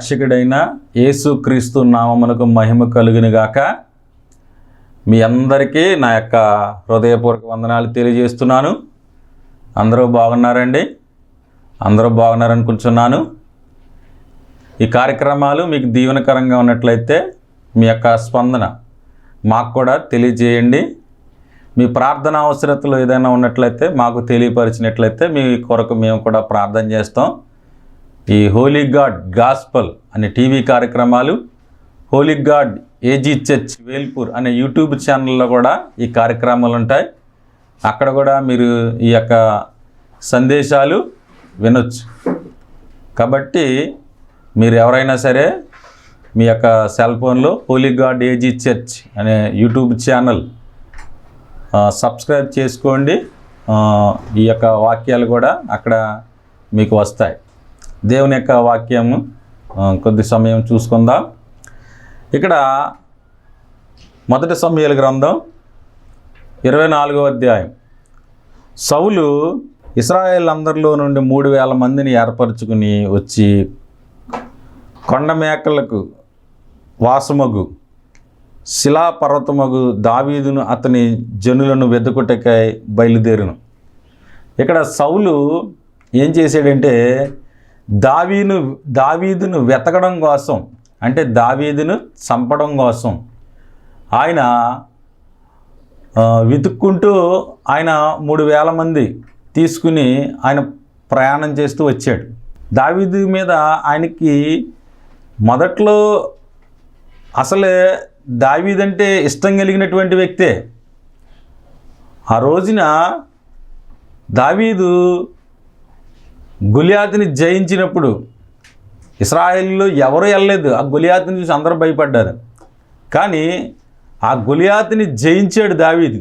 రక్షకుడైన యేసుక్రీస్తు నామమునకు మహిమ కలుగును గాక. మీ అందరికీ నా యొక్క హృదయపూర్వక వందనాలు తెలియజేస్తున్నాను. అందరూ బాగున్నారండి? అందరూ బాగున్నారనుకుంటున్నాను. ఈ కార్యక్రమాలు మీకు దీవెనకరంగా ఉన్నట్లయితే మీ యొక్క స్పందన మాకు కూడా తెలియజేయండి. మీ ప్రార్థన అవసరతలు ఏదైనా ఉన్నట్లయితే మాకు తెలియపరిచినట్లయితే మీ కొరకు మేము కూడా ప్రార్థన చేస్తాం. ఈ హోలీ గాడ్ గాస్పల్ అనే టీవీ కార్యక్రమాలు, holy God AG church Velpur అనే యూట్యూబ్ ఛానల్లో కూడా ఈ కార్యక్రమాలు ఉంటాయి. అక్కడ కూడా మీరు ఈ యొక్క సందేశాలు వినొచ్చు. కాబట్టి మీరు ఎవరైనా సరే మీ యొక్క సెల్ ఫోన్లో హోలీ గాడ్ ఏజీ చర్చ్ అనే యూట్యూబ్ ఛానల్ సబ్స్క్రైబ్ చేసుకోండి. ఈ యొక్క వాక్యాలు కూడా అక్కడ మీకు వస్తాయి. దేవుని యొక్క వాక్యము కొద్ది సమయం చూసుకుందాం. ఇక్కడ మొదటి సమూయేలు గ్రంథం 24వ అధ్యాయం. సౌలు ఇశ్రాయేల్ అందరిలో నుండి 3000 మందిని ఏర్పరచుకుని వచ్చి కొండ మేకలకు వాసమగు శిలాపర్వతమగు దావీదును అతని జనులను వెతుకుటకై బయలుదేరును. ఇక్కడ సౌలు ఏం చేశాడంటే దావీదును వెతకడం కోసం, అంటే దావీదును చంపడం కోసం ఆయన వెతుక్కుంటూ ఆయన 3000 మంది తీసుకుని ఆయన ప్రయాణం చేస్తూ వచ్చాడు. దావీదు మీద ఆయనకి మొదట్లో అసలే దావీదంటే ఇష్టం కలిగినటువంటి వ్యక్తే. ఆ రోజున దావీదు గొలియాతుని జయించినప్పుడు ఇశ్రాయేలులో ఎవరు వెళ్ళలేదు. ఆ గొలియాతుని చూసి అందరూ భయపడ్డారు. కానీ ఆ గొలియాతుని జయించాడు దావీదు.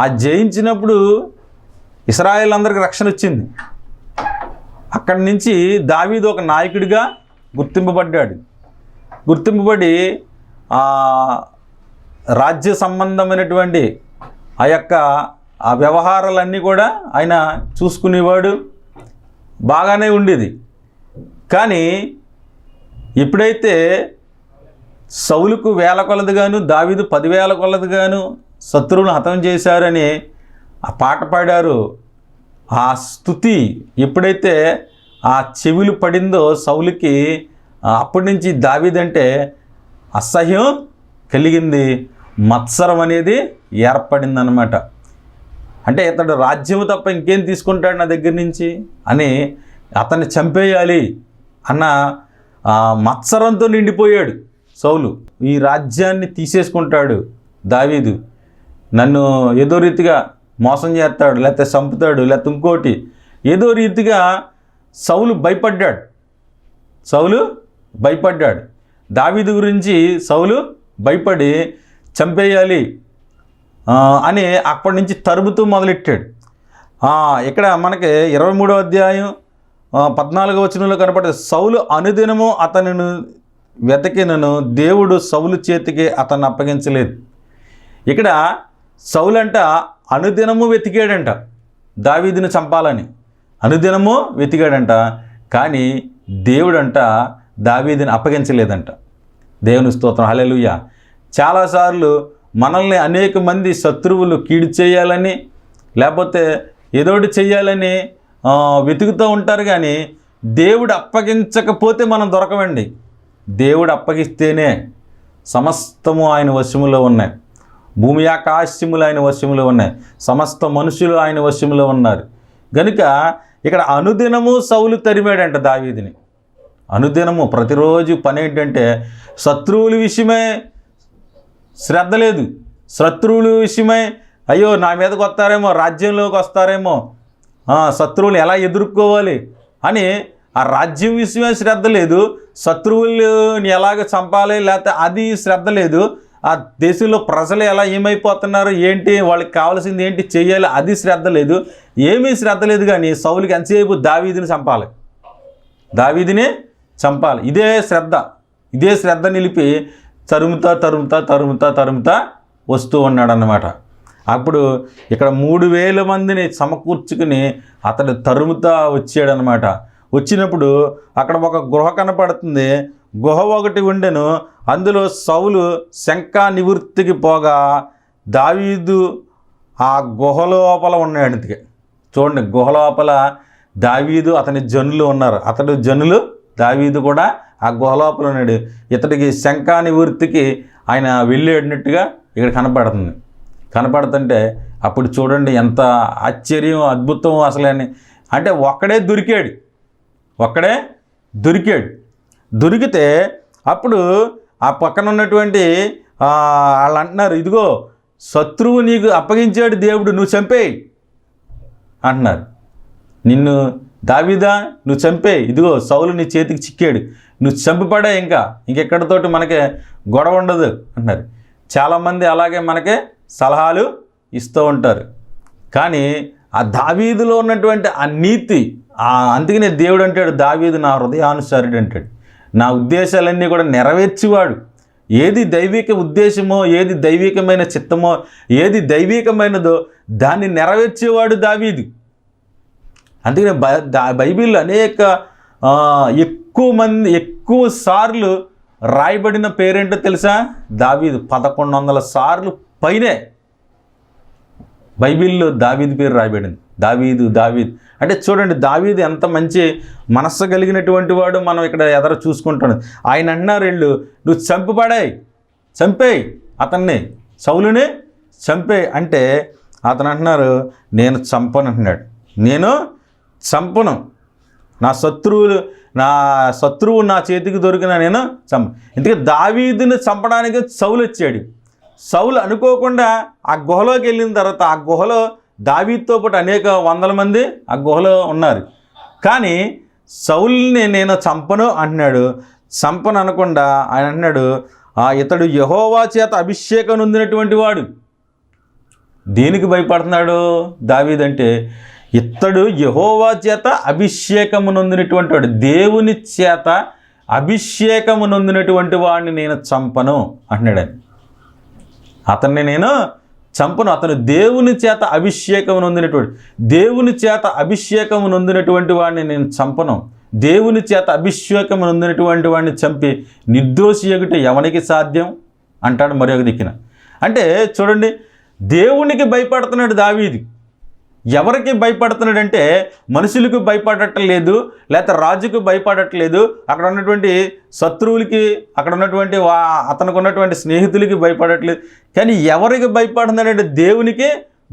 ఆ జయించినప్పుడు ఇశ్రాయేలు అందరికి రక్షణ వచ్చింది. అక్కడి నుంచి దావీదు ఒక నాయకుడిగా గుర్తింపబడి రాజ్య సంబంధమైనటువంటి ఆ వ్యవహారాలన్నీ కూడా ఆయన చూసుకునేవాడు. బాగానే ఉండేది. కానీ ఎప్పుడైతే సౌలుకు 1000 కొలదిగాను దావీదు 10,000 కొలదిగాను శత్రువులను హతం చేశారని ఆ పాట పాడారు, ఆ స్తుతి ఎప్పుడైతే ఆ చెవులు పడిందో సౌలుకి, అప్పటి నుంచి దావీదంటే అసహ్యం కలిగింది. మత్సరం అనేది ఏర్పడిందనమాట. అంటే ఇతడు రాజ్యం తప్ప ఇంకేం తీసుకుంటాడు నా దగ్గర నుంచి అని అతన్ని చంపేయాలి అన్న మత్సరంతో నిండిపోయాడు సౌలు. ఈ రాజ్యాన్ని తీసేసుకుంటాడు దావీదు, నన్ను ఏదో రీతిగా మోసం చేస్తాడు, లేకపోతే చంపుతాడు, లేకపోతే ఇంకోటి ఏదో రీతిగా సౌలు భయపడ్డాడు. దావీదు గురించి సౌలు భయపడి చంపేయాలి అని అప్పటి నుంచి తరుముతూ మొదలెట్టాడు. ఇక్కడ మనకి 23వ అధ్యాయం 14వ వచనంలో కనపడే సౌలు అనుదినము అతనిని వెతికినను దేవుడు సౌలు చేతికి అతన్ని అప్పగించలేదు. ఇక్కడ సౌలు అంట అనుదినము వెతికాడంట దావీదుని చంపాలని, అనుదినము వెతికాడంట. కానీ దేవుడంట దావీదుని అప్పగించలేదంట. దేవుని స్తోత్రం, హల్లెలూయా. చాలాసార్లు మనల్ని అనేక మంది శత్రువులు కీడు చేయాలని లేకపోతే ఏదోటి చేయాలని వెతుకుతూ ఉంటారు. కానీ దేవుడు అప్పగించకపోతే మనం దొరకవండి. దేవుడు అప్పగిస్తేనే సమస్తము ఆయన వశములో ఉన్నాయి. భూమి ఆకాశములు ఆయన వశములో ఉన్నాయి. సమస్త మనుషులు ఆయన వశములో ఉన్నారు. కనుక ఇక్కడ అనుదినము సౌలు తరిమాడంట దావీదుని. అనుదినము ప్రతిరోజు పని ఏంటంటే శత్రువుల విషయమే శ్రద్ధ లేదు. శత్రువుల విషయమై అయ్యో నా మీదకి వస్తారేమో, రాజ్యంలోకి వస్తారేమో, శత్రువులు ఎలా ఎదుర్కోవాలి అని ఆ రాజ్యం విషయమే శ్రద్ధ లేదు. శత్రువులని ఎలాగ చంపాలి లేకపోతే అది శ్రద్ధ లేదు. ఆ దేశంలో ప్రజలు ఎలా ఏమైపోతున్నారు ఏంటి, వాళ్ళకి కావాల్సింది ఏంటి చేయాలి అది శ్రద్ధ లేదు. ఏమీ శ్రద్ధ లేదు. కానీ సౌలుకి ఎంతసేపు దావీదుని చంపాలి. ఇదే శ్రద్ధ నిలిపి తరుముతా వస్తూ ఉన్నాడన్నమాట. అప్పుడు ఇక్కడ 3000 మందిని సమకూర్చుకుని అతడు తరుముతా వచ్చాడనమాట. వచ్చినప్పుడు అక్కడ ఒక గుహ కనపడుతుంది. గుహ ఒకటి ఉండెను, అందులో సౌలు శంకా నివృత్తికి పోగా దావీదు ఆ గుహ లోపల ఉన్నాడు. ఇంతకీ చూడండి, గుహ లోపల దావీదు అతని జనులు ఉన్నారు. అతడు జనులు, దావీదు కూడా ఆ గుహ లోపల ఉన్నాడు. ఇతడికి శంకా నివృత్తికి ఆయన వెళ్ళేటట్టుగా ఇక్కడ కనపడుతుంటే అప్పుడు చూడండి ఎంత ఆశ్చర్యం, అద్భుతం అసలని. అంటే ఒక్కడే దొరికితే అప్పుడు ఆ పక్కన ఉన్నటువంటి వాళ్ళు అంటున్నారు, ఇదిగో శత్రువు నీకు అప్పగించాడు దేవుడు, నువ్వు చంపేయి అంటున్నారు. నిన్ను దావీదా నువ్వు చంపేయి, ఇదిగో సౌలు నీ చేతికి చిక్కాడు, నువ్వు చంపిపడే, ఇంకెక్కడితోటి మనకి గొడవ ఉండదు అంటున్నారు. చాలామంది అలాగే మనకి సలహాలు ఇస్తూ ఉంటారు. కానీ ఆ దావీదులో ఉన్నటువంటి ఆ నీతి, అందుకనే దేవుడు అంటాడు, దావీదు నా హృదయానుసారుడు అంటాడు. నా ఉద్దేశాలన్నీ కూడా నెరవేర్చేవాడు. ఏది దైవిక ఉద్దేశమో, ఏది దైవికమైన చిత్తమో, ఏది దైవికమైనదో దాన్ని నెరవేర్చేవాడు దావీదు. అందుకనే బైబిల్ అనేక ఎక్కువ సార్లు రాయబడిన పేరేంటో తెలుసా? దావీదు. 1100 సార్లు పైనే బైబిల్లో దావీదు పేరు రాయబడింది. దావీదు అంటే చూడండి, దావీదు ఎంత మంచి మనస్సు కలిగినటువంటి వాడు మనం ఇక్కడ ఎదర చూసుకుంటున్నాం. ఆయన అన్నారు, నువ్వు చంపేయి అతన్ని, సౌలుని చంపేయి అంటే అతను అంటున్నారు, నేను చంపను అంటున్నాడు. నేను చంపను, నా శత్రువు నా చేతికి దొరికినా నేను ఎందుకంటే దావీదుని చంపడానికి సౌలు వచ్చాడు. సౌలు అనుకోకుండా ఆ గుహలోకి వెళ్ళిన తర్వాత ఆ గుహలో దావీదుతో పాటు అనేక వందల మంది ఆ గుహలో ఉన్నారు. కానీ సౌలుని నేను చంపను అంటున్నాడు. చంపను అనకుండా ఆయన అన్నాడు, ఇతడు యెహోవా చేత అభిషేకం నొందినటువంటి వాడు. దేనికి భయపడుతున్నాడు దావీదు అంటే, ఇతడు యెహోవా చేత అభిషేకము నొందినటువంటి వాడు, దేవుని చేత అభిషేకము నొందినటువంటి వాడిని నేను చంపను అంటున్నాడు. అతన్ని నేను చంపను, అతను దేవుని చేత అభిషేకము నొందినటువంటి వాడిని నేను చంపను. దేవుని చేత అభిషేకము నొందినటువంటి వాడిని చంపి నిర్దోషి ఎగుట ఎవనికి సాధ్యం అంటాడు మరొక దిక్కున. అంటే చూడండి, దేవునికి భయపడుతున్నాడు దావీదు. ఎవరికి భయపడుతున్నాడంటే మనుషులకు భయపడట్లేదు, లేకపోతే రాజుకు భయపడట్లేదు, అక్కడ ఉన్నటువంటి శత్రువులకి, అక్కడ ఉన్నటువంటి అతనికి ఉన్నటువంటి స్నేహితులకి భయపడట్లేదు. కానీ ఎవరికి భయపడుతున్నాడంటే దేవునికి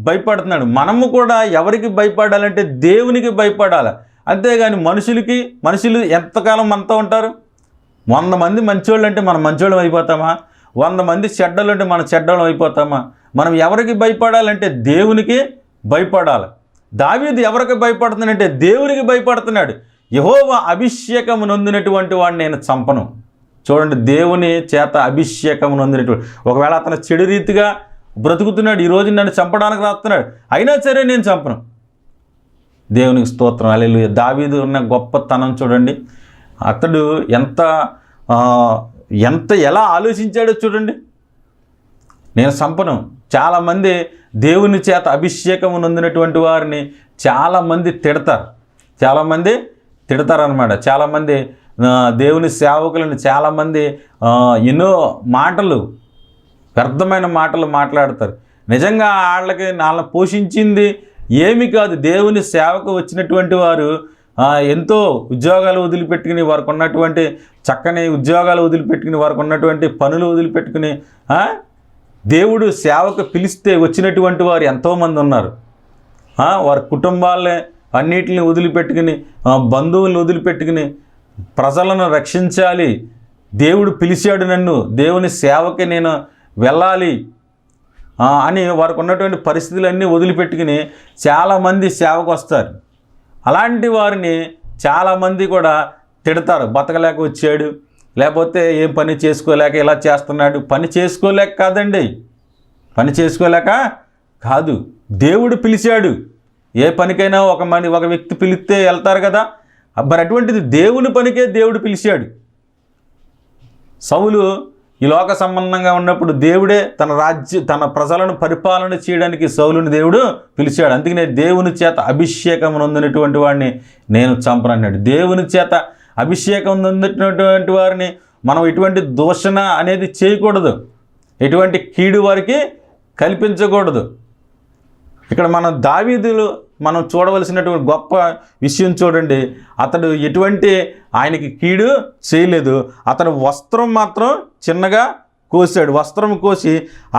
భయపడుతున్నాడు. మనము కూడా ఎవరికి భయపడాలంటే దేవునికి భయపడాలి. అంతేగాని మనుషులు ఎంతకాలం మనతో ఉంటారు? 100 మంది మంచోళ్ళు అంటే మనం మంచోళ్ళం అయిపోతామా? 100 మంది చెడ్డలు అంటే మనం చెడ్డలం అయిపోతామా? మనం ఎవరికి భయపడాలంటే దేవునికి భయపడాలి. దావీదు ఎవరికి భయపడుతున్నాడంటే దేవునికి భయపడుతున్నాడు. యెహోవా అభిషేకము నొందినటువంటి వాడిని నేను చంపను. చూడండి, దేవుని చేత అభిషేకము నొందినటువంటి, ఒకవేళ అతను చెడు రీతిగా బ్రతుకుతున్నాడు, ఈరోజు నన్ను చంపడానికి రాస్తున్నాడు, అయినా సరే నేను చంపను. దేవునికి స్తోత్రం, హల్లెలూయా. దావీదు ఉన్న గొప్పతనం చూడండి. అతడు ఎలా ఆలోచించాడో చూడండి. నేను చంపను. చాలామంది దేవుని చేత అభిషేకము నొందినటువంటి వారిని చాలామంది తిడతారు అన్నమాట. చాలామంది దేవుని సేవకులను చాలామంది ఎన్నో వ్యర్థమైన మాటలు మాట్లాడతారు. నిజంగా వాళ్ళని పోషించింది ఏమి కాదు. దేవుని సేవకు వచ్చినటువంటి వారు ఎంతో ఉద్యోగాలు వదిలిపెట్టుకుని, వారికి ఉన్నటువంటి చక్కని ఉద్యోగాలు వదిలిపెట్టుకుని, వారికి ఉన్నటువంటి పనులు వదిలిపెట్టుకుని దేవుడు సేవకు పిలిస్తే వచ్చినటువంటి వారు ఎంతోమంది ఉన్నారు. వారి కుటుంబాలనే అన్నిటిని వదిలిపెట్టుకుని, బంధువులను వదిలిపెట్టుకుని ప్రజలను రక్షించాలి, దేవుడు పిలిచాడు నన్ను, దేవుని సేవకి నేను వెళ్ళాలి అని వారికి ఉన్నటువంటి పరిస్థితులన్నీ వదిలిపెట్టుకుని చాలామంది సేవకు వస్తారు. అలాంటి వారిని చాలామంది కూడా తిడతారు. బతకలేక వచ్చాడు, లేకపోతే ఏం పని చేసుకోలేక ఇలా చేస్తున్నాడు. పని చేసుకోలేక కాదు, దేవుడు పిలిచాడు. ఏ పనికైనా ఒక వ్యక్తి పిలిస్తే వెళ్తారు కదా. మరి అటువంటిది దేవుని పనికే దేవుడు పిలిచాడు. సౌలు ఈ లోక సంబంధంగా ఉన్నప్పుడు దేవుడే తన ప్రజలను పరిపాలన చేయడానికి సౌలుని దేవుడు పిలిచాడు. అందుకనే దేవుని చేత అభిషేకం నొందినటువంటి వాడిని నేను చంపనన్నాడు. దేవుని చేత అభిషేకం నొందినటువంటి వారిని మనం ఎటువంటి దూషణ అనేది చేయకూడదు, ఎటువంటి కీడు వారికి కల్పించకూడదు. ఇక్కడ మనం దావీదులు మనం చూడవలసినటువంటి గొప్ప విషయం చూడండి. అతడు ఎటువంటి ఆయనకి కీడు చేయలేదు. అతడు వస్త్రం మాత్రం చిన్నగా కోసాడు. వస్త్రం కోసి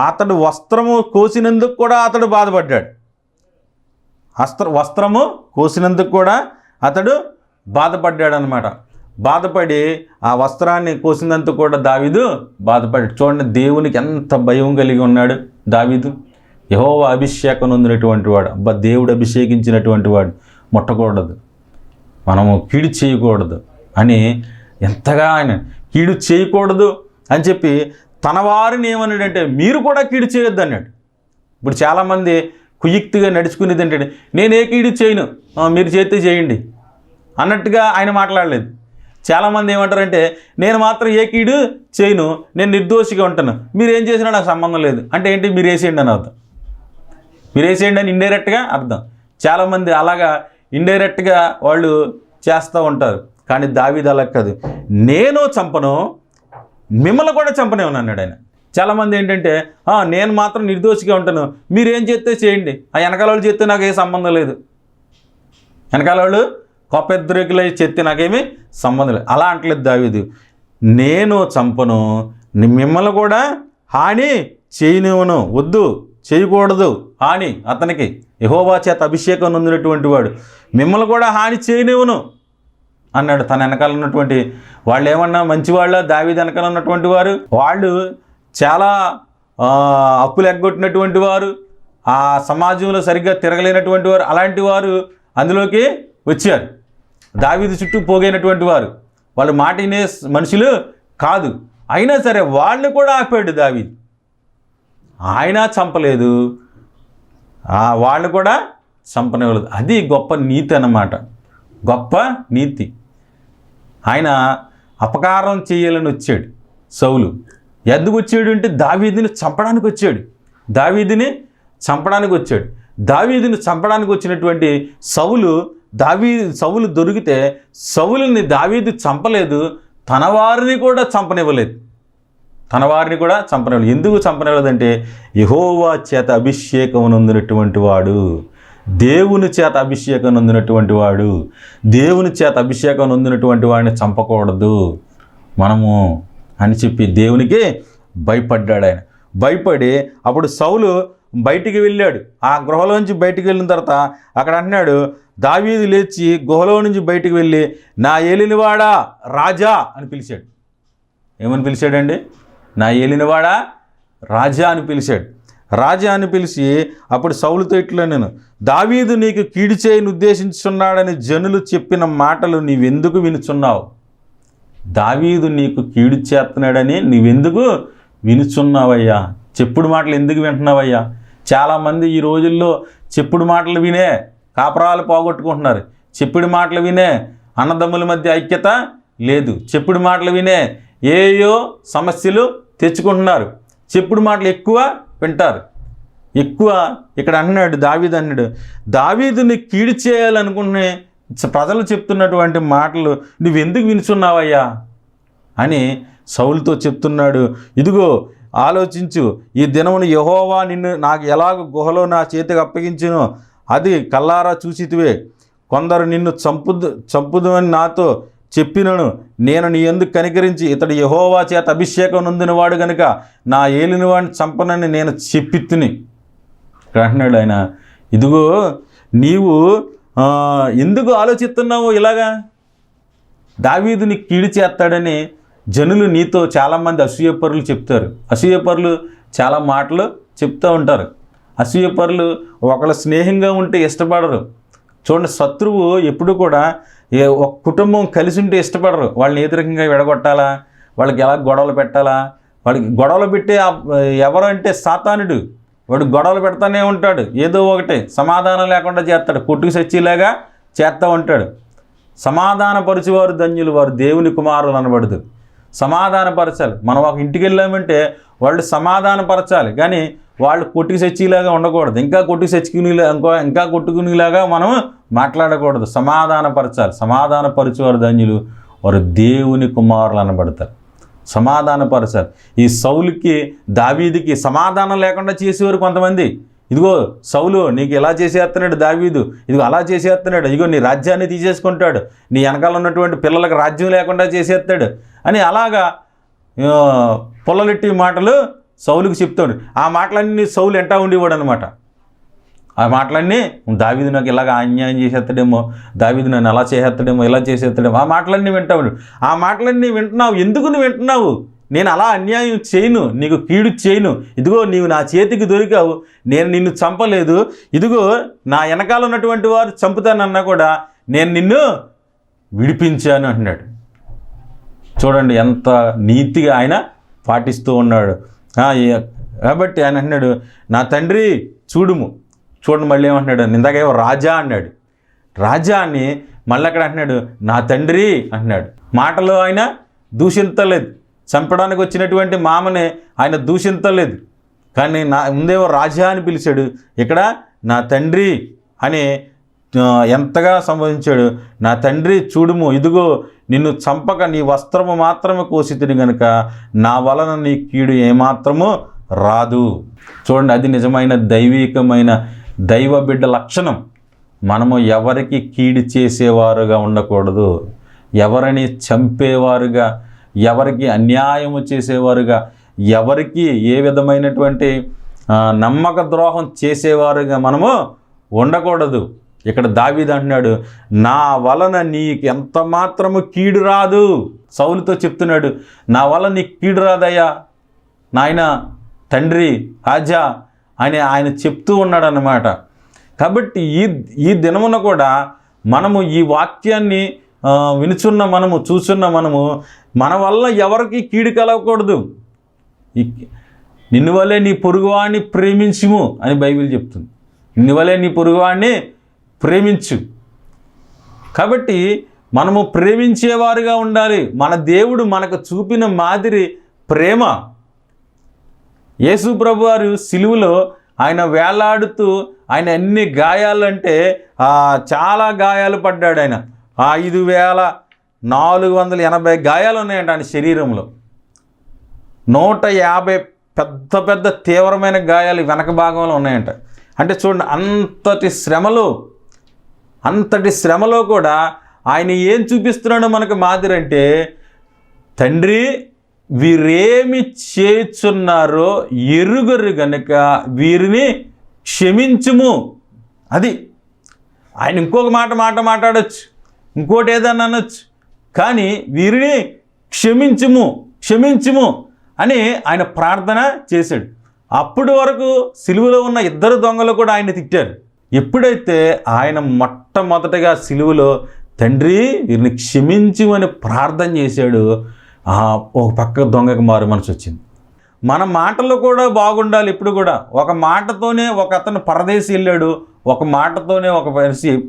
అతడు వస్త్రము కోసినందుకు కూడా అతడు బాధపడ్డాడు. వస్త్రము కోసినందుకు కూడా అతడు బాధపడ్డాడు అనమాట. బాధపడి ఆ వస్త్రాన్ని కోసినందుకు కూడా దావీదు బాధపడ్డాడు. చూడండి దేవునికి ఎంత భయం కలిగి ఉన్నాడు దావీదు. యెహోవా అభిషేకం నొందినటువంటి వాడు, దేవుడు అభిషేకించినటువంటి వాడు ముట్టకూడదు, మనము కీడు చేయకూడదు అని ఎంతగా ఆయన కీడు చేయకూడదు అని చెప్పి తన వారిని ఏమన్నాడంటే మీరు కూడా కీడు చేయొద్దు అన్నాడు. ఇప్పుడు చాలామంది కుయుక్తిగా నడుచుకునేది ఏంటంటే నేను ఏ కీడు చేయను, మీరు చేస్తే చేయండి అన్నట్టుగా ఆయన మాట్లాడలేదు. చాలామంది ఏమంటారంటే నేను మాత్రం ఏ కీడు చేయను, నేను నిర్దోషిగా ఉంటాను, మీరు ఏం చేసినా నాకు సంబంధం లేదు అంటే ఏంటి, మీరు వేసేయండి అని అర్థం. మీరు వేసేయండి అని ఇండైరెక్ట్గా అర్థం. చాలామంది అలాగా ఇండైరెక్ట్గా వాళ్ళు చేస్తూ ఉంటారు. కానీ దావీదు అలా కాదు, నేను చంపను మిమ్మల్ని కూడా చంపనేమని అన్నాడు ఆయన. చాలామంది ఏంటంటే నేను మాత్రం నిర్దోషిగా ఉంటాను, మీరు ఏం చేస్తే చేయండి, ఆ వెనకాల వాళ్ళు చేస్తే నాకు ఏ సంబంధం లేదు, వెనకాల వాళ్ళు కొప్పెద్దురేకులు చెప్తే నాకేమీ సంబంధం లేదు. అలా అంటలేదు దావీదు. నేను చంపను, మిమ్మల్ని కూడా హాని చేయనివ్వను, వద్దు చేయకూడదు హాని. అతనికి యెహోవా చేత అభిషేకం నొందినటువంటి వాడు మిమ్మల్ని కూడా హాని చేయనివ్వను అన్నాడు. తన వెనకాల ఉన్నటువంటి వాళ్ళు ఏమన్నా మంచివాళ్ళ, దావీదు వెనకాల ఉన్నటువంటి వారు వాళ్ళు చాలా అప్పులు ఎగ్గొట్టినటువంటి వారు, ఆ సమాజంలో సరిగ్గా తిరగలేనటువంటి వారు, అలాంటి వారు అందులోకి వచ్చారు. దావీదు చుట్టూ పోగైనటువంటి వారు, వాళ్ళు మాట వినే మనుషులు కాదు. అయినా సరే వాళ్ళని కూడా ఆపాడు దావీదు. ఆయన చంపలేదు, వాళ్ళు కూడా చంపనివ్వలేదు. అది గొప్ప నీతి అన్నమాట, గొప్ప నీతి. ఆయన అపకారం చేయాలని వచ్చాడు సౌలు. ఎందుకు వచ్చాడు అంటే దావీదుని చంపడానికి వచ్చాడు. దావీదుని చంపడానికి వచ్చినటువంటి సౌలు దొరికితే సౌలుని దావీదు చంపలేదు, తన వారిని కూడా చంపనివ్వలేదు. ఎందుకు చంపనివ్వలేదంటే యెహోవా చేత అభిషేకం నొందినటువంటి వాడు, దేవుని చేత అభిషేకం నొందినటువంటి వాడిని చంపకూడదు మనము అని చెప్పి దేవునికి భయపడ్డాడు ఆయన. భయపడి అప్పుడు సౌలు బయటికి వెళ్ళాడు. ఆ గృహలోంచి బయటికి వెళ్ళిన తర్వాత అక్కడ అంటున్నాడు, దావీదు లేచి గుహలో నుంచి బయటికి వెళ్ళి నా ఏలినవాడా రాజా అని పిలిచాడు. ఏమని పిలిచాడండి? నా ఏలినవాడా రాజా అని పిలిచాడు. రాజా అని పిలిచి అప్పుడు సౌలుతో ఇట్లా, నేను దావీదు నీకు కీడు చేయని ఉద్దేశించున్నాడని జనులు చెప్పిన మాటలు నీవెందుకు వినుచున్నావు? దావీదు నీకు కీడు చేస్తున్నాడని నీవెందుకు వినుచున్నావయ్యా? చెప్పుడు మాటలు ఎందుకు వింటున్నావయ్యా? చాలామంది ఈ రోజుల్లో చెప్పుడు మాటలు వినే కాపురాలు పోగొట్టుకుంటున్నారు. చెప్పుడు మాటలు వినే అన్నదమ్ముల మధ్య ఐక్యత లేదు. చెప్పుడు మాటలు వినే ఏయో సమస్యలు తెచ్చుకుంటున్నారు. చెప్పుడు మాటలు ఎక్కువ వింటారు. ఇక్కడ అన్నాడు దావీదుని కీడు చేయాలనుకునే ప్రజలు చెప్తున్నటువంటి మాటలు నువ్వెందుకు వినుచున్నావయ్యా అని సౌలుతో చెప్తున్నాడు. ఇదిగో ఆలోచించు, ఈ దినమును యెహోవా నిన్ను నాకు ఎలాగ గుహలో నా చేతికి అప్పగించునో అది కల్లారా చూసితివే. కొందరు నిన్ను చంపుదు అని నాతో చెప్పినను నేను నీ ఎందుకు కనికరించి ఇతడు యెహోవా చేత అభిషేకం నొందినవాడు గనుక నా ఏలినవాడిని చంపనని నేను చెప్పిత్తిని అంటున్నాడు ఆయన. ఇదిగో నీవు ఎందుకు ఆలోచిస్తున్నావు ఇలాగా? దావీదుని కీడు చేస్తాడని జనులు నీతో చాలామంది అసూయపరులు చెప్తారు. అసూయపరులు చాలా మాటలు చెప్తూ ఉంటారు. అసూయపరులు ఒకళ్ళ స్నేహంగా ఉంటే ఇష్టపడరు. చూడండి, శత్రువు ఎప్పుడు కూడా ఒక కుటుంబం కలిసి ఉంటే ఇష్టపడరు. వాళ్ళని ఏ రకంగా విడగొట్టాలా, వాళ్ళకి ఎలా గొడవలు పెట్టాలా, వాళ్ళకి గొడవలు పెట్టే ఎవరు అంటే సాతానుడు. వాడు గొడవలు పెడతానే ఉంటాడు, ఏదో ఒకటి సమాధానం లేకుండా చేస్తాడు, కొట్టుకు సచ్చిలాగా చేస్తూ ఉంటాడు. సమాధానపరిచేవారు ధన్యులు, వారు దేవుని కుమారులు అనబడదు. సమాధానపరచాలి. మనం ఒక ఇంటికి వెళ్ళామంటే వాళ్ళు సమాధానపరచాలి, కానీ వాళ్ళు కొట్టుకు చచ్చిలాగా ఉండకూడదు. ఇంకా కొట్టుకునేలాగా మనం మాట్లాడకూడదు. సమాధానపరచాలి. సమాధానపరచువారు ధన్యులు, వారు దేవుని కుమారులు అనబడతారు. సమాధానపరచాలి. ఈ సౌలుకి దావీదుకి సమాధానం లేకుండా చేసేవారు కొంతమంది. ఇదిగో సౌలు నీకు ఇలా చేసేస్తున్నాడు, దావీదు ఇదిగో అలా చేసేస్తున్నాడు, ఇదిగో నీ రాజ్యాన్ని తీసేసుకుంటాడు, నీ వెనకాల ఉన్నటువంటి పిల్లలకు రాజ్యం లేకుండా చేసేస్తాడు అని అలాగా పొల్లలెట్టి మాటలు సౌలుకి చెప్తాడు. ఆ మాటలన్నీ సౌలు ఎంటా ఉండేవాడు అనమాట. ఆ మాటలన్నీ దావీదు నాకు ఇలాగ అన్యాయం చేసేస్తాడేమో, దావీదు నన్ను అలా చేసేస్తాడేమో, ఇలా చేసేస్తాడేమో, ఆ మాటలన్నీ వింటావు. ఆ మాటలన్నీ వింటున్నావు. ఎందుకు నువ్వు వింటున్నావు? నేను అలా అన్యాయం చేయను, నీకు కీడు చేయను. ఇదిగో నీవు నా చేతికి దొరికావు, నేను నిన్ను చంపలేదు. ఇదిగో నా వెనకాల ఉన్నటువంటి వారు చంపుతానన్నా కూడా నేను నిన్ను విడిపించాను అంటున్నాడు. చూడండి ఎంత నీతిగా ఆయన పాటిస్తూ ఉన్నాడు. కాబట్టి ఆయన అంటున్నాడు, నా తండ్రి చూడుము. చూడండి మళ్ళీ ఏమంటున్నాడు, ఇందాకేమో రాజా అన్నాడు, రాజా అని మళ్ళీ అక్కడ అంటున్నాడు నా తండ్రి అంటున్నాడు. మాటలో ఆయన దూషించలేదు. చంపడానికి వచ్చినటువంటి మామని ఆయన దూషించలేదు, కానీ ముందేమో రాజా అని పిలిచాడు. ఇక్కడ నా తండ్రి అని ఎంతగా సంబోధించాడు. నా తండ్రి చూడుము, ఇదిగో నిన్ను చంపక నీ వస్త్రము మాత్రమే కోసితిని గనుక నా వలన నీ కీడు ఏమాత్రము రాదు. చూడండి, అది నిజమైన దైవికమైన దైవ బిడ్డ లక్షణం. మనము ఎవరికి కీడు చేసేవారుగా ఉండకూడదు, ఎవరిని చంపేవారుగా, ఎవరికి అన్యాయము చేసేవారుగా, ఎవరికి ఏ విధమైనటువంటి నమ్మక ద్రోహం చేసేవారుగా మనము ఉండకూడదు. ఇక్కడ దావీదు అంటున్నాడు, నా వలన నీకు ఎంత మాత్రము కీడు రాదు. సౌలుతో చెప్తున్నాడు, నా వలన నీకు కీడు రాదయ్యా నాయన తండ్రి రాజా అని ఆయన చెప్తూ ఉన్నాడు అన్నమాట. కాబట్టి ఈ దినమున కూడా మనము ఈ వాక్యాన్ని వినుచున్న మనము, చూస్తున్న మనము, మన వల్ల ఎవరికి కీడు కలగకూడదు. నిన్ను వలే నీ పొరుగువాడిని ప్రేమించుము అని బైబిల్ చెప్తుంది. నిన్ను వలే నీ పొరుగువాడిని ప్రేమించు. కాబట్టి మనము ప్రేమించేవారుగా ఉండాలి. మన దేవుడు మనకు చూపిన మాదిరి ప్రేమ. యేసు ప్రభు వారు సిలువలో ఆయన వేలాడుతూ ఆయన ఎన్ని గాయాలంటే చాలా గాయాలు పడ్డాడు. ఆయన 5480 గాయాలు ఉన్నాయంట ఆయన శరీరంలో. 150 పెద్ద పెద్ద తీవ్రమైన గాయాలు వెనక భాగంలో ఉన్నాయంట. అంటే చూడండి, అంతటి శ్రమలో కూడా ఆయన ఏం చూపిస్తున్నాడో మనకు మాదిరి అంటే, తండ్రి వీరేమి చేస్తున్నారో ఎరుగరు గనుక వీరిని క్షమించుము. అది ఆయన ఇంకొక మాట మాట్లాడచ్చు, ఇంకోటి ఏదన్నా అనొచ్చు, కానీ వీరిని క్షమించుము అని ఆయన ప్రార్థన చేశాడు. అప్పటి వరకు సిలువలో ఉన్న 2 దొంగలు కూడా ఆయన తిట్టారు. ఎప్పుడైతే ఆయన మొట్టమొదటగా సిలువలో తండ్రి వీరిని క్షమించుమని ప్రార్థన చేశాడు, ఒక పక్క దొంగకి మారు మనసు వచ్చింది. మన మాటలు కూడా బాగుండాలి. ఇప్పుడు కూడా ఒక మాటతోనే ఒక అతను పరదేశి వెళ్ళాడు, ఒక మాటతోనే ఒక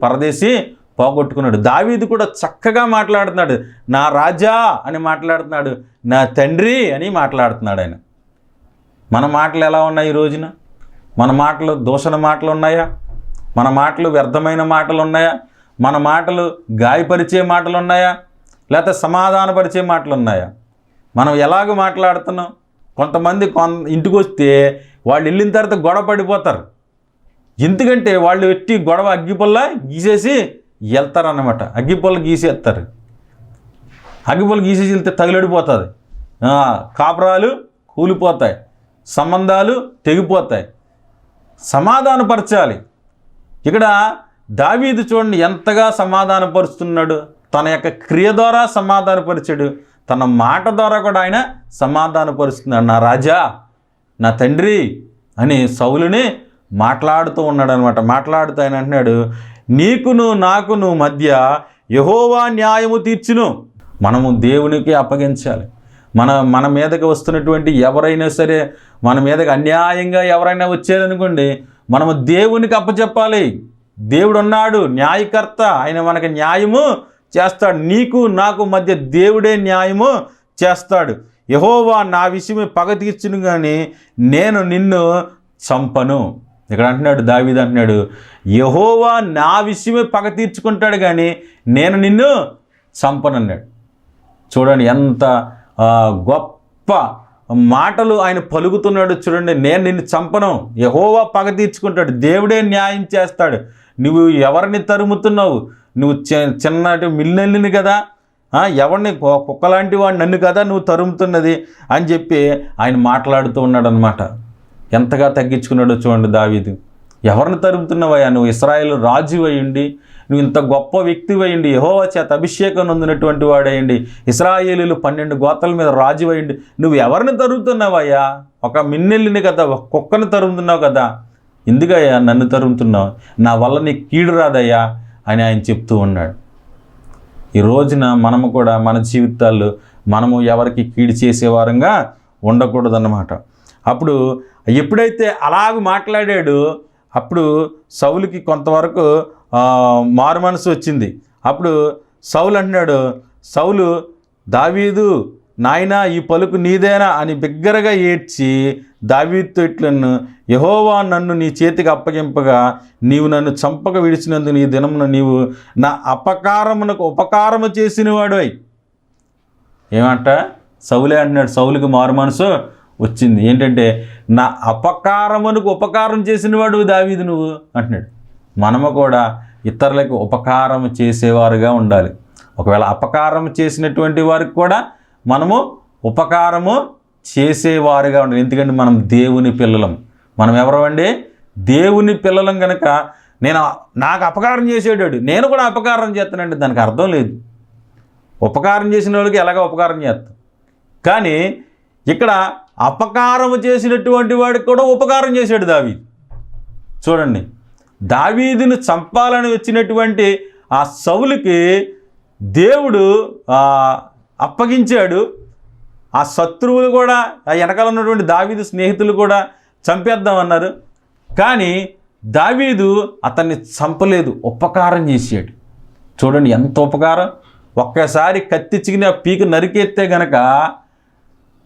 పరదేశి పోగొట్టుకున్నాడు. దావీదు కూడా చక్కగా మాట్లాడుతున్నాడు, నా రాజా అని మాట్లాడుతున్నాడు, నా తండ్రి అని మాట్లాడుతున్నాడు ఆయన. మన మాటలు ఎలా ఉన్నాయి ఈ రోజున? మన మాటలు దూషణ మాటలు ఉన్నాయా? మన మాటలు వ్యర్థమైన మాటలు ఉన్నాయా? మన మాటలు గాయపరిచే మాటలు ఉన్నాయా? లేకపోతే సమాధానపరిచే మాటలు ఉన్నాయా? మనం ఎలాగ మాట్లాడుతున్నాం? కొంతమంది ఇంటికి వస్తే వాళ్ళు వెళ్ళిన తర్వాత గొడవ పడిపోతారు. ఎందుకంటే వాళ్ళు ఎట్టి గొడవ అగ్గిపుల్ల గీసేసి వెళ్తారన్నమాట. అగ్గిపుల్ల గీసేస్తారు. అగ్గిపుల్ల గీసేసి వెళ్తే తగిలడిపోతుంది, కాపురాలు కూలిపోతాయి, సంబంధాలు తెగిపోతాయి. సమాధానపరచాలి. ఇక్కడ దావీదు చూడండి ఎంతగా సమాధానపరుస్తున్నాడు. తన యొక్క క్రియ ద్వారా సమాధానపరిచాడు, తన మాట ద్వారా కూడా ఆయన సమాధానపరుస్తున్నాడు. నా రాజా, నా తండ్రి అని సౌలుని మాట్లాడుతూ ఉన్నాడు అనమాట. మాట్లాడుతూ ఆయన అంటున్నాడు, నీకును నాకును మధ్య యెహోవా న్యాయము తీర్చును. మనము దేవునికి అప్పగించాలి. మన మీదకి వస్తున్నటువంటి ఎవరైనా సరే, మన మీదకి అన్యాయంగా ఎవరైనా వచ్చారనుకోండి, మనము దేవునికి అప్పచెప్పాలి. దేవుడు ఉన్నాడు, న్యాయకర్త, ఆయన మనకి న్యాయము చేస్తాడు. నీకు నాకు మధ్య దేవుడే న్యాయము చేస్తాడు. యెహోవా నా విషయమే పగ తీర్చును కానీ నేను నిన్ను చంపను. ఇక్కడ అంటున్నాడు దావీదు అంటున్నాడు, యెహోవా నా విషయమే పగ తీర్చుకుంటాడు కానీ నేను నిన్ను చంపనన్నాడు. చూడండి ఎంత గొప్ప మాటలు ఆయన పలుకుతున్నాడు చూడండి. నేను నిన్ను చంపను, యెహోవా పగ తీర్చుకుంటాడు, దేవుడే న్యాయం చేస్తాడు. నువ్వు ఎవరిని తరుముతున్నావు? నువ్వు చిన్నటి మిల్లెల్లిని కదా, ఎవరిని కుక్కలాంటి వాడు నన్ను కదా నువ్వు తరుముతున్నది అని చెప్పి ఆయన మాట్లాడుతూ ఉన్నాడు అనమాట. ఎంతగా తగ్గించుకున్నాడో చూడండి దావీదు. ఎవరిని తరుముతున్నావయ్యా? నువ్వు ఇశ్రాయేలు రాజు అయ్యండి, నువ్వు ఇంత గొప్ప వ్యక్తి అయ్యండి, యెహోవా చేత అభిషేకం నొందినటువంటి వాడయ్యండి, ఇశ్రాయేలీలు 12 గోత్రాల మీద రాజు అయ్యండి, నువ్వు ఎవరిని తరుముతున్నావయ్యా? ఒక మిన్నెల్లిని కదా, ఒక కుక్కను తరుముతున్నావు కదా, ఎందుకయ్యా నన్ను తరుముతున్నావు? నా వల్ల నీకు కీడు రాదయ్యా అని ఆయన చెప్తూ ఉన్నాడు. ఈ రోజున మనము కూడా మన జీవితాల్లో మనము ఎవరికి కీడు చేసేవారంగా ఉండకూడదన్నమాట. అప్పుడు ఎప్పుడైతే అలాగ మాట్లాడాడో అప్పుడు సౌలుకి కొంతవరకు మారు మనసు వచ్చింది. అప్పుడు సౌలు అంటున్నాడు, సౌలు దావీదు నాయనా ఈ పలుకు నీదేనా అని బిగ్గరగా ఏడ్చి దావీదుతో ఇట్లను, యెహోవా నన్ను నీ చేతికి అప్పగింపగా నీవు నన్ను చంపక విడిచినందుకు నీ దినమున నీవు నా అపకారమునకు ఉపకారము చేసిన వాడోయ్. ఏమంట సౌలే అంటున్నాడు, సౌలుకి మారు మనసు వచ్చింది. ఏంటంటే నా అపకారమునకు ఉపకారం చేసిన వాడు దావీదు నువ్వు అంటున్నాడు. మనము కూడా ఇతరులకు ఉపకారం చేసేవారుగా ఉండాలి. ఒకవేళ అపకారం చేసినటువంటి వారికి కూడా మనము ఉపకారము చేసేవారుగా ఉండాలి. ఎందుకంటే మనం దేవుని పిల్లలం. మనం ఎవరండి? దేవుని పిల్లలం కనుక నాకు అపకారం చేసేవాడు నేను కూడా అపకారం చేస్తానండి, దానికి అర్థం లేదు. ఉపకారం చేసిన వాళ్ళకి ఎలాగ ఉపకారం చేస్తాం, కానీ ఇక్కడ అపకారం చేసినటువంటి వాడికి కూడా ఉపకారం చేశాడు దావీదు. చూడండి, దావీదును చంపాలని వచ్చినటువంటి ఆ సౌలుకి దేవుడు అప్పగించాడు. ఆ శత్రువులు కూడా, ఆ వెనకాల ఉన్నటువంటి దావీదు స్నేహితులు కూడా చంపేద్దామన్నారు. కానీ దావీదు అతన్ని చంపలేదు, ఉపకారం చేశాడు. చూడండి ఎంత ఉపకారం. ఒక్కసారి కత్తి చిగిన పీక నరికెత్తే గనక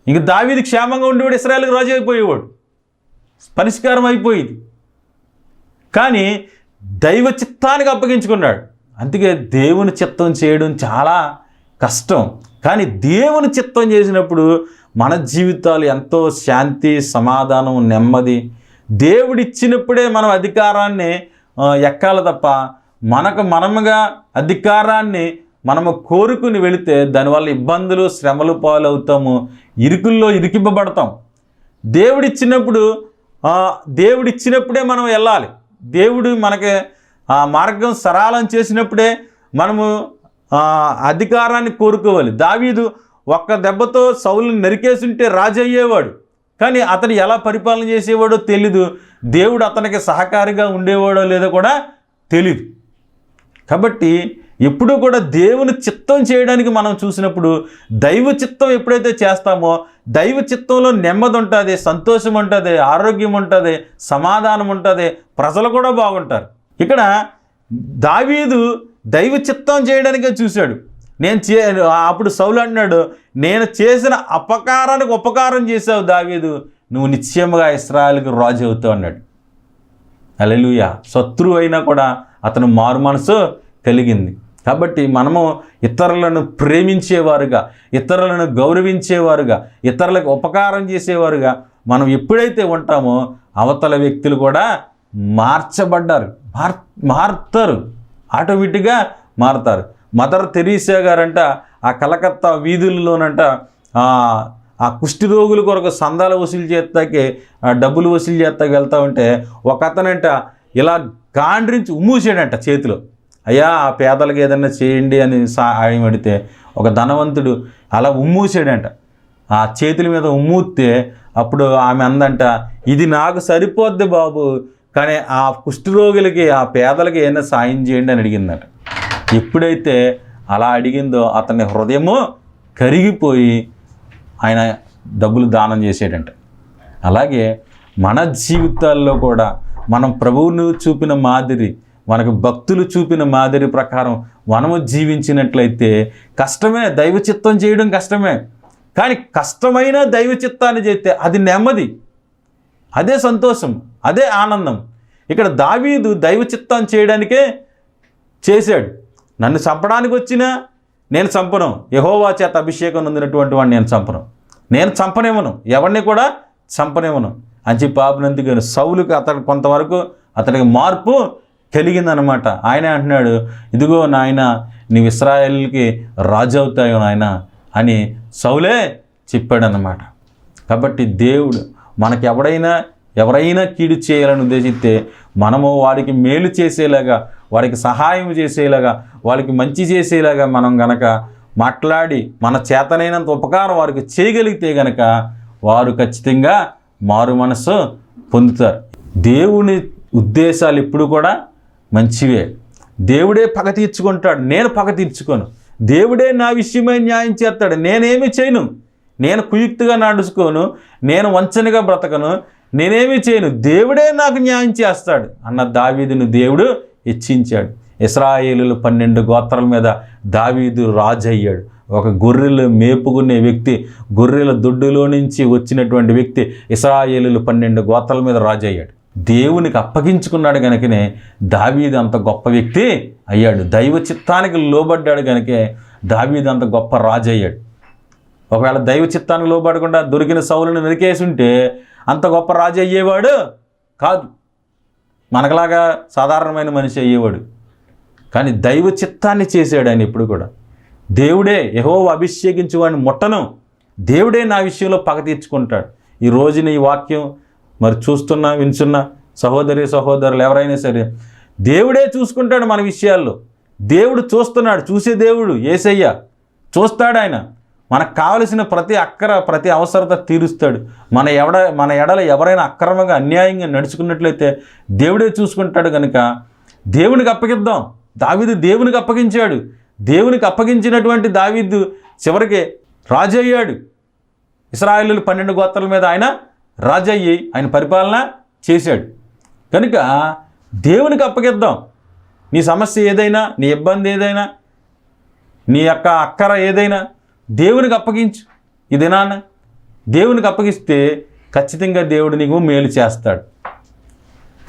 ఇంక దావీదు క్షేమంగా ఉండేవాడు, ఇశ్రాయేలుకి రాజు అయిపోయేవాడు, పరిష్కారం అయిపోయింది. కానీ దైవ చిత్తానికి అప్పగించుకున్నాడు. అందుకే దేవుని చిత్తం చేయడం చాలా కష్టం. కానీ దేవుని చిత్తం చేసినప్పుడు మన జీవితాలు ఎంతో శాంతి, సమాధానం, నెమ్మది. దేవుడిచ్చినప్పుడే మనం అధికారాన్ని ఎక్కాలి తప్ప మనముగా అధికారాన్ని మనము కోరుకుని వెళితే దానివల్ల ఇబ్బందులు, శ్రమలు పాలవుతాము, ఇరుకుల్లో ఇరికింపబడతాం. దేవుడిచ్చినప్పుడే మనం వెళ్ళాలి. దేవుడు మనకి ఆ మార్గం సరళం చేసినప్పుడే మనము అధికారాన్ని కోరుకోవాలి. దావీదు ఒక్క దెబ్బతో సౌలుని నరికేసుంటే రాజు అయ్యేవాడు, కానీ అతను ఎలా పరిపాలన చేసేవాడో తెలీదు. దేవుడు అతనికి సహకారిగా ఉండేవాడో లేదో కూడా తెలీదు. కాబట్టి ఎప్పుడూ కూడా దేవుని చిత్తం చేయడానికి మనం చూసినప్పుడు దైవ చిత్తం ఎప్పుడైతే చేస్తామో దైవ చిత్తంలో నెమ్మది ఉంటుంది, సంతోషం ఉంటుంది, ఆరోగ్యం ఉంటుంది, సమాధానం ఉంటుంది, ప్రజలు కూడా బాగుంటారు. ఇక్కడ దావీదు దైవ చిత్తం చేయడానికే చూశాడు. అప్పుడు సౌలు అన్నాడు, నేను చేసిన అపకారానికి ఉపకారం చేశావు దావీదు, నువ్వు నిశ్చయముగా ఇశ్రాయేలుకి రాజు అవుతావు అన్నాడు. హల్లెలూయా. శత్రువు అయినా కూడా అతను మారు మనసు కలిగింది. కాబట్టి మనము ఇతరులను ప్రేమించేవారుగా, ఇతరులను గౌరవించేవారుగా, ఇతరులకు ఉపకారం చేసేవారుగా మనం ఎప్పుడైతే ఉంటామో అవతల వ్యక్తులు కూడా మారుతారు, ఆటోమేటిక్గా మారుతారు. మదర్ తెరీసా గారంట ఆ కలకత్తా వీధుల్లోనంట ఆ కుష్టి రోగుల కొరకు సందాలు వసూలు చేస్తాకే, డబ్బులు వసూలు చేస్తాకి వెళ్తూ ఉంటే ఒక అతనంట ఇలా గాండ్రించి ఉమ్మూసాడంట చేతిలో. అయ్యా ఆ పేదలకు ఏదన్నా చేయండి అని ఆయన అడిగితే ఒక ధనవంతుడు అలా ఉమ్మూసాడంట. ఆ చేతుల మీద ఉమ్మూస్తే అప్పుడు ఆమె అందంట, ఇది నాకు సరిపోద్ది బాబు, కానీ ఆ కుష్ఠరోగులకి, ఆ పేదలకి ఏమైనా సాయం చేయండి అని అడిగిందట. ఎప్పుడైతే అలా అడిగిందో అతని హృదయము కరిగిపోయి ఆయన డబ్బులు దానం చేసేటంట. అలాగే మన జీవితాల్లో కూడా మనం ప్రభువును చూపిన మాదిరి, మనకు భక్తులు చూపిన మాదిరి ప్రకారం మనము జీవించినట్లయితే కష్టమే, దైవ చిత్తం చేయడం కష్టమే. కానీ కష్టమైన దైవ చిత్తాన్ని చేస్తే అది నెమ్మది, అదే సంతోషం, అదే ఆనందం. ఇక్కడ దావీదు దైవ చిత్తం చేయడానికే చేశాడు. నన్ను చంపడానికి వచ్చినా నేను చంపను, యెహోవా చేత అభిషేకం నొందినటువంటి వాడిని నేను చంపనివ్వను, ఎవరిని కూడా చంపనివ్వను అని చెప్పి ఆపినందుకు సౌలుకి కొంతవరకు అతనికి మార్పు కలిగిందనమాట. ఆయన అంటున్నాడు, ఇదిగో నాయన నీవు ఇశ్రాయేలుకి రాజు అవుతావు నాయన అని సౌలే చెప్పాడనమాట. కాబట్టి దేవుడు మనకి ఎవరైనా కీడు చేయాలని ఉద్దేశిస్తే మనము వాడికి మేలు చేసేలాగా, వాడికి సహాయం చేసేలాగా, వాళ్ళకి మంచి చేసేలాగా మనం గనక మాట్లాడి మన చేతనైనంత ఉపకారం వారికి చేయగలిగితే గనక వారు ఖచ్చితంగా మారు మనసు పొందుతారు. దేవుని ఉద్దేశాలు ఎప్పుడు కూడా మంచివే. దేవుడే పగ తీర్చుకుంటాడు, నేను పగ తీర్చుకోను. దేవుడే నా విషయమై న్యాయం చేస్తాడు, నేనేమి చేయను. నేను కుయుక్తిగా నడుచుకోను, నేను వంచనగా బ్రతకను, నేనేమి చేయను, దేవుడే నాకు న్యాయం చేస్తాడు అన్న దావీదును దేవుడు హెచ్చించాడు. ఇశ్రాయేలులు 12 గోత్రాల మీద దావీదు రాజు అయ్యాడు. ఒక గొర్రెలు మేపుకునే వ్యక్తి, గొర్రెల దొడ్డులో నుంచి వచ్చినటువంటి వ్యక్తి ఇశ్రాయేలులు 12 గోత్రాల మీద రాజు అయ్యాడు. దేవునికి అప్పగించుకున్నాడు కనుకనే దావీదు అంత గొప్ప వ్యక్తి అయ్యాడు. దైవ చిత్తానికి లోబడ్డాడు కనుకే దావీదు అంత గొప్ప రాజు అయ్యాడు. ఒకవేళ దైవ చిత్తానికి లోబడకుండా దొరికిన సౌలుని నరికేసి ఉంటే అంత గొప్ప రాజు అయ్యేవాడు కాదు, మనకలాగా సాధారణమైన మనిషి అయ్యేవాడు. కానీ దైవ చిత్తాన్ని చేశాడు ఆయన ఎప్పుడు కూడా. దేవుడే యెహోవా అభిషేకించు వాడిని ముట్టను, దేవుడే నా విషయంలో పగ తీర్చుకుంటాడు. ఈ రోజున ఈ వాక్యం మరి చూస్తున్నా వింటున్నా సహోదరులు ఎవరైనా సరే దేవుడే చూసుకుంటాడు మన విషయాల్లో. దేవుడు చూస్తున్నాడు, చూసే దేవుడు యేసయ్య చూస్తాడు. ఆయన మనకు కావలసిన ప్రతి అక్కర ప్రతి అవసరత తీరుస్తాడు. మన ఎడల ఎవరైనా అక్రమంగా అన్యాయంగా నడుచుకున్నట్లయితే దేవుడే చూసుకుంటాడు. కనుక దేవునికి అప్పగిద్దాం. దావీదు దేవునికి అప్పగించాడు. దేవునికి అప్పగించినటువంటి దావీదు చివరికి రాజు అయ్యాడు. ఇశ్రాయేలు 12 గోత్రాల మీద ఆయన రాజు అయ్యి ఆయన పరిపాలన చేశాడు. కనుక దేవునికి అప్పగిద్దాం. నీ సమస్య ఏదైనా, నీ ఇబ్బంది ఏదైనా, నీ యొక్క అక్కర ఏదైనా దేవునికి అప్పగించు. ఈ దినాన దేవునికి అప్పగిస్తే ఖచ్చితంగా దేవుడు నీకు మేలు చేస్తాడు.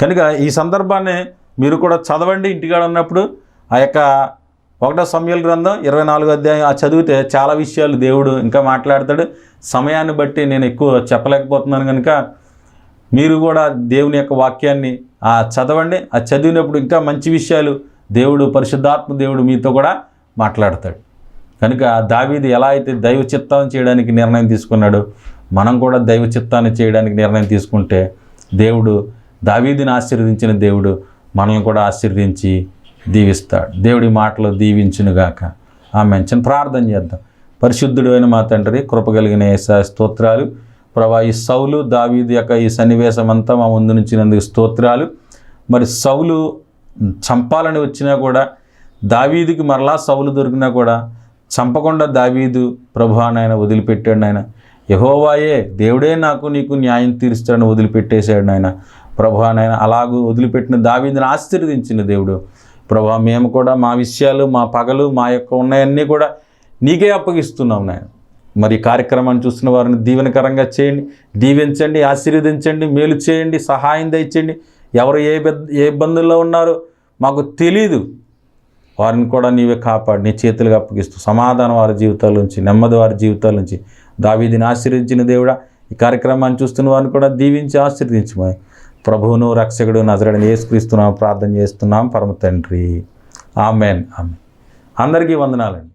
కనుక ఈ సందర్భాన్ని మీరు కూడా చదవండి ఇంటికాడ ఉన్నప్పుడు. ఆ యొక్క 1 సమూయేలు గ్రంథం 24వ అధ్యాయం చదివితే చాలా విషయాలు దేవుడు ఇంకా మాట్లాడతాడు. సమయాన్ని బట్టి నేను ఎక్కువ చెప్పలేకపోతున్నాను కనుక మీరు కూడా దేవుని యొక్క వాక్యాన్ని చదవండి. ఆ చదివినప్పుడు ఇంకా మంచి విషయాలు దేవుడు, పరిశుద్ధాత్మ దేవుడు మీతో కూడా మాట్లాడతాడు. కనుక దావీదు ఎలా అయితే దైవ చిత్తాన్ని చేయడానికి నిర్ణయం తీసుకున్నాడో మనం కూడా దైవ చిత్తాన్ని చేయడానికి నిర్ణయం తీసుకుంటే దేవుడు దావీదుని ఆశీర్వదించిన దేవుడు మనల్ని కూడా ఆశీర్వదించి దీవిస్తాడు. దేవుడి మాటలు దీవించునుగాక. ఆమేన్. చిన్న ప్రార్థన చేద్దాం. పరిశుద్ధుడు అయిన మా తండ్రి, కృపగలిగిన యేసయ్యా స్తోత్రాలు. ప్రభా, ఈ సౌలు దావీదు యొక్క ఈ సన్నివేశం అంతా మా ముందు నుంచినందుకు స్తోత్రాలు. మరి సౌలు చంపాలని వచ్చినా కూడా, దావీదుకి మరలా సౌలు దొరికినా కూడా చంపకుండా దావీదు ప్రభువా నాయన వదిలిపెట్టాడు. నాయన యెహోవాయే దేవుడే నీకు న్యాయం తీరుస్తాడని వదిలిపెట్టేశాడు నాయన. ప్రభువా నాయన అలాగూ వదిలిపెట్టిన దావీదుని ఆశీర్వదించిన దేవుడు ప్రభువా, మేము కూడా మా విషయాలు, మా పగలు, మా యొక్క ఉన్నాయన్నీ కూడా నీకే అప్పగిస్తున్నాం నాయన. మరి కార్యక్రమాన్ని చూస్తున్న వారిని దీవెనకరంగా చేయండి, దీవించండి, ఆశీర్వదించండి, మేలు చేయండి, సహాయం దయచేయండి. ఎవరు ఏ ఇబ్బందుల్లో ఉన్నారో మాకు తెలీదు, వారిని కూడా నీవే కాపాడి నీ చేతులుగా అప్పగిస్తూ సమాధానం వారి జీవితాల నుంచి, నెమ్మది వారి జీవితాల నుంచి దావీదుని ఆశీర్వదించిన దేవుడా, ఈ కార్యక్రమాన్ని చూస్తున్న వారిని కూడా దీవించి ఆశీర్వదించమని ప్రభువును రక్షకుడు నజరేయుడైన యేసుక్రీస్తునామమున ప్రార్థన చేస్తున్నాం పరమ తండ్రి. ఆమేన్. ఆమేన్. అందరికీ వందనాలండి.